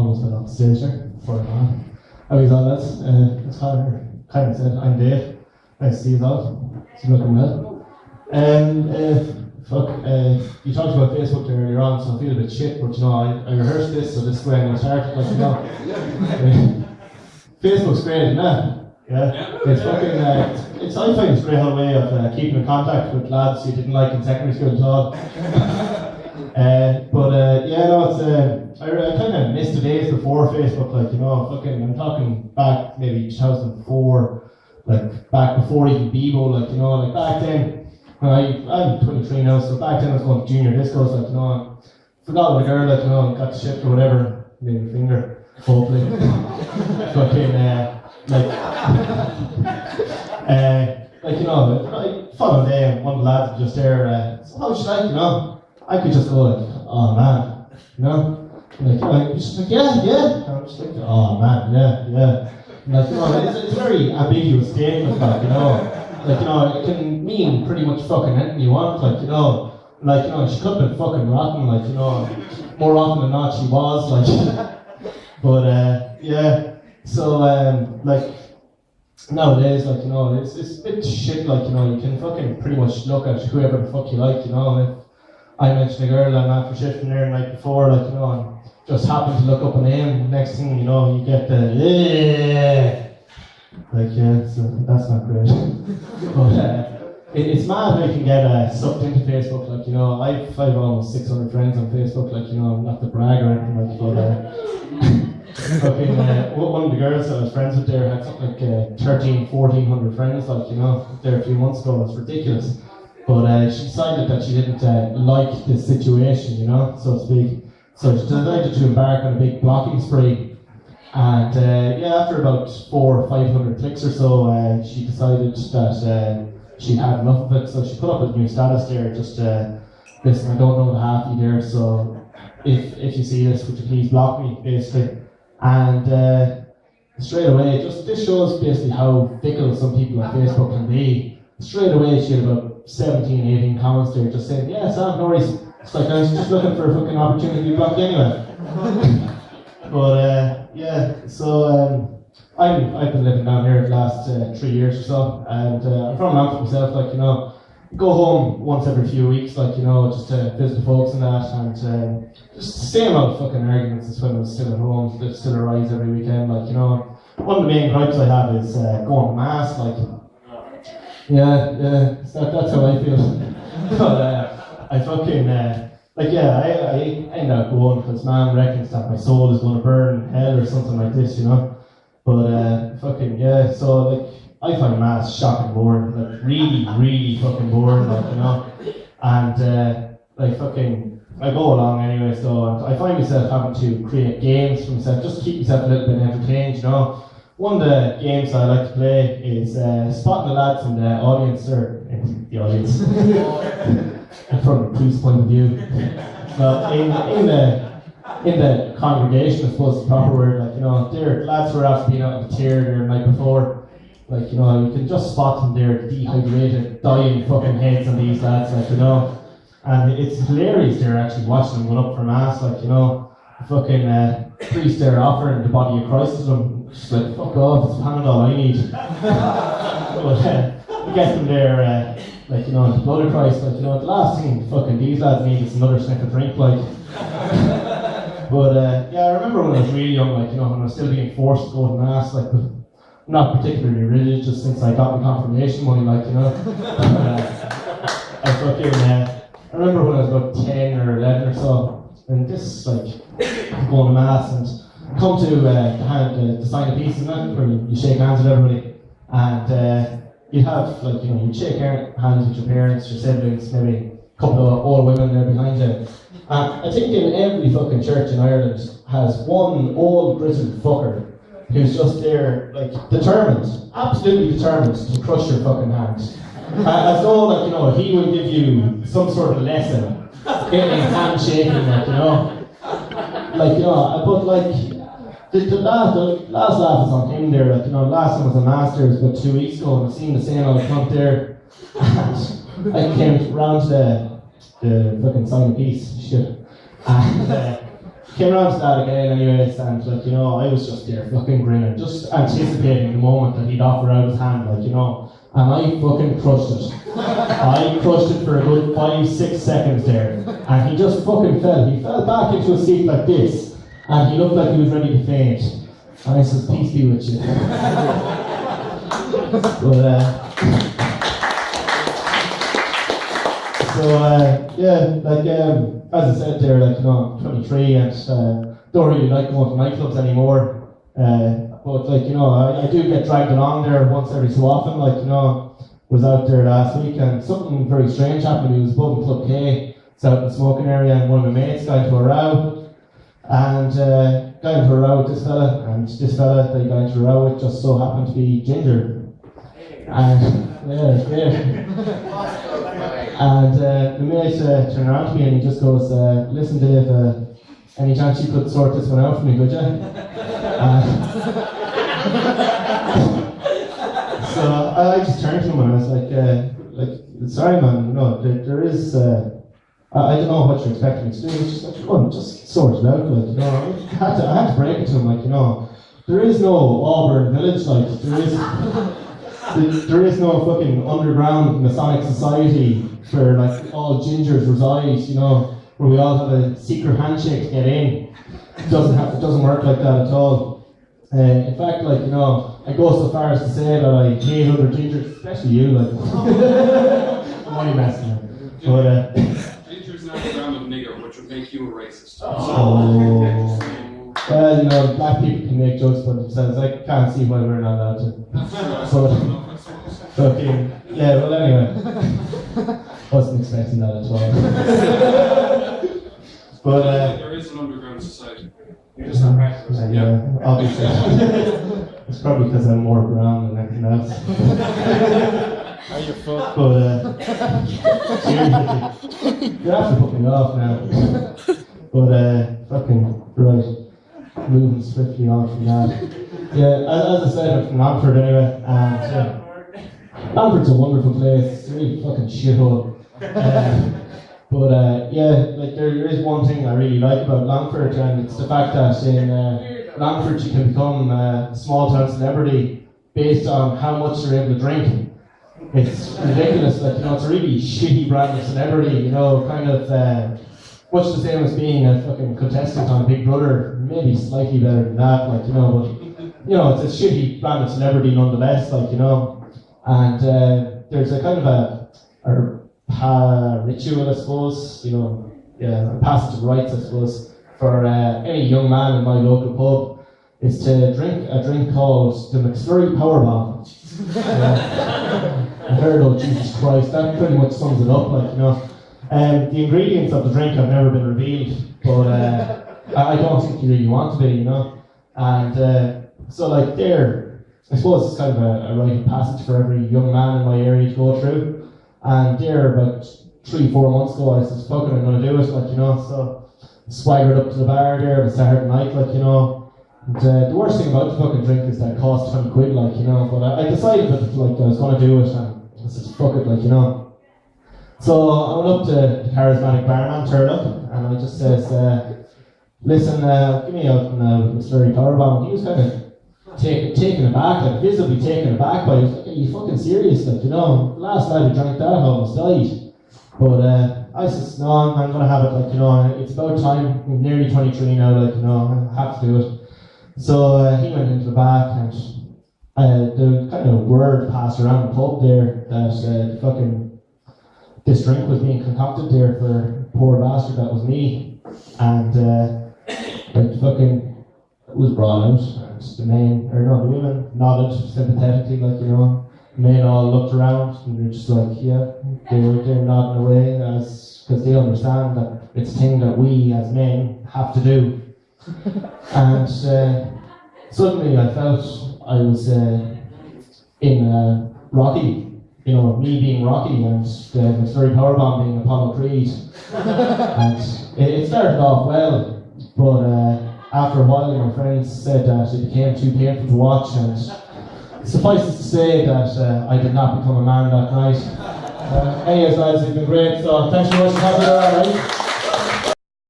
almost fell off the stage there. Poor man. How are you all, lads? It's kind of said, I'm Dave. Nice to see you all. It's looking well. You talked about Facebook there earlier on, so I feel a bit shit, but you know, I rehearsed this, so this is where I'm going to start, like, you know. Facebook's great, isn't it? Yeah. It's fucking, I find it's a great whole way of keeping in contact with lads you didn't like in secondary school at all. Yeah, no, it's, I kind of missed the days before Facebook, like, you know, fucking, I'm talking back maybe 2004, like, back before even Bebo, like, you know, like, back then, I'm 23 now, so back then I was going to junior discos, like, you know, forgot what a girl, like, you know, got the shift or whatever, made a finger, hopefully. Fucking, like, you know, following day, and one of the lads was just there, so how should I, you know, I could just go like, oh man, you know, like, just like, yeah, and I'm just like, oh man, yeah. Like, you know, it's a very ambiguous statement, like, you know. Like, you know, it can mean pretty much fucking anything you want, like, you know, she could have been fucking rotten, like, you know, more often than not she was, like, but, yeah, so, like, nowadays, like, you know, it's a bit shit, like, you know, you can fucking pretty much look at whoever the fuck you like, you know, if I mentioned a girl and after shifting there the night before, like, you know, and just happened to look up a name, next thing you know, you get the, like, yeah, so that's not great. But it's mad how you can get sucked into Facebook, like, you know, I've almost 600 friends on Facebook, like, you know, not to brag or anything, like, but fucking, one of the girls that I was friends with there had something like 1,400 friends, like, you know, there a few months ago. It's ridiculous. But she decided that she didn't like this situation, you know, so to speak. So she decided to embark on a big blocking spree. And yeah, after about 400 or 500 clicks or so, she decided that she'd had enough of it. So she put up a new status there, just listen, I don't know the half you there, so if you see this, would you please block me, basically. And straight away, this shows basically how fickle some people on Facebook can be. Straight away, she had about 17, 18 comments there, just saying, yeah, Sam, no worries. It's like, I was just looking for a fucking opportunity to block you anyway. But yeah, so I've been living down here the last 3 years or so, and I'm from Mount myself, like, you know, go home once every few weeks, like, you know, just to visit the folks and that, and just the same old fucking arguments as when I was still at home, that still arise every weekend, like, you know. One of the main gripes I have is going to mass, like, yeah, that's how I feel. But I fucking, like, yeah, I end up going because man reckons that my soul is going to burn in hell or something like this, you know. But fucking, yeah, so, like, I find mass shocking boring, like, really fucking boring, like, you know. And, like, fucking, I go along anyway, so I find myself having to create games for myself, just to keep myself a little bit entertained, you know. One of the games I like to play is spotting the lads in the audience, or in the audience, from the priest's point of view. But in the congregation, I suppose is the proper word, like, you know, there lads who are after being out of the tier there the night before, like, you know, you can just spot them there, dehydrated, dying fucking heads on these lads, like, you know. And it's hilarious there actually watching them going up for mass, like, you know, the fucking priest there offering the body of Christ to them. Just like, fuck off, it's Panadol I need. But you get them there, like, you know, the blood of Christ, like, you know, the last thing fucking these lads need is another sniff of drink, like. But yeah, I remember when I was really young, like, you know, when I was still being forced to go to mass, like, I'm not particularly religious since I got my confirmation money, like, you know. I fucking, I remember when I was about 10 or 11 or so, and this, like, going to mass and come to the sign of peace and that, where you shake hands with everybody, and you'd have, like, you know, you'd shake hands with your parents, your siblings, maybe a couple of old women there behind you. And I think in every fucking church in Ireland has one old grizzled fucker who's just there, like, determined, absolutely determined to crush your fucking hands. As though, like, you know, he will give you some sort of lesson in handshaking, like, you know. Like, you know, but, like, the last laugh is on him there, like, you know, last one was a Masters about 2 weeks ago, and I've seen the same on the front there, and I came round to the fucking sign of peace shit, and came around to that again anyways, and like, you know, I was just there fucking grinning, just anticipating the moment that he'd offer out his hand, like, you know, and I fucking crushed it. I crushed it for a good 5-6 seconds there, and he just fucking fell. He fell back into a seat like this, and he looked like he was ready to faint. And I said, peace be with you. As I said there, like, you know, I'm 23 and don't really like going to nightclubs anymore. But like, you know, I do get dragged along there once every so often. Like, you know, was out there last week and something very strange happened. He was above Club K, it's out in the smoking area, and one of my mates got into a row. And got into a row with this fella, and this fella that he got into a row with just so happened to be Ginger. And yeah, it's great. And the mate turned around to me and he just goes, listen Dave, any chance you could sort this one out for me, could you? So I just turned to him and I was like, sorry man, no, there is, I don't know what you're expecting me to do. He's just like, come on, just sort it out, like, you know. I had to break it to him, like, you know, there is no Auburn village, like, there is no fucking underground Masonic society where like all gingers reside, you know, where we all have a secret handshake to get in. It doesn't work like that at all. In fact, like, you know, I go so far as to say that I hate other gingers, especially you, like. I'm only messing with you. But Ginger's not a brand of nigger, which would make you a racist. Oh. Well, you know, black people can make jokes about themselves. I can't see why we're not allowed to. Fucking, yeah, well anyway. Wasn't expecting that at all. But there is an underground society. You're just not practicing. Yeah, obviously. It's probably because I'm more brown than anything else. Are you fucked? But seriously, you have to put me off now. But fucking right. Moving swiftly on from that. Yeah, as I said, I'm from Longford anyway, and Longford's a wonderful place. It's a really fucking shithole. But yeah, like there is one thing I really like about Longford, and it's the fact that in Longford you can become a small town celebrity based on how much you're able to drink. It's ridiculous, like, you know, it's a really shitty brand of celebrity, you know, kind of much the same as being a fucking contestant on Big Brother, maybe slightly better than that, like, you know, but, you know, it's a shitty brand of celebrity nonetheless, like, you know, and there's a kind of a ritual, I suppose, you know, yeah, a passage of rites, I suppose, for any young man in my local pub, is to drink a drink called the McFlurry Powerbomb. I heard, oh Jesus Christ, that pretty much sums it up, like, you know. The ingredients of the drink have never been revealed, but I don't think you really want to be, you know. And so, like, there, I suppose it's kind of a rite of passage for every young man in my area to go through. And there, about 3-4 months ago, I said, fuck it, I'm going to do it, like, you know. So, swaggered up to the bar there at the Saturday night, like, you know. And the worst thing about the fucking drink is that it costs 20 quid, like, you know. But I decided that, like, I was going to do it, and I said, fuck it, like, you know. So I went up to the charismatic barman, turned up, and I just says, listen, give me out from McFlurry Powerbomb. He was kind of taken aback, like visibly taken aback by it. He was like, are you fucking serious? Like, you know, last night I drank that, I almost died. But I said, no, I'm going to have it, like, you know, it's about time. I'm nearly 23 now, like, you know, I have to do it. So he went into the back, and the kind of word passed around the pub there that this drink was being concocted there for a poor bastard that was me, and it was brought out, and the women nodded sympathetically, like, you know. The men all looked around and they're just like, yeah, they're nodding away because they understand that it's a thing that we as men have to do. And suddenly I felt I was in Rocky. You know, me being Rocky and the McFlurry Powerbomb being Apollo Creed. And it started off well, but after a while my friends said that it became too painful to watch, and suffice it to say that I did not become a man that night. Anyways, guys, it's been great, so thanks so much for having me, alright?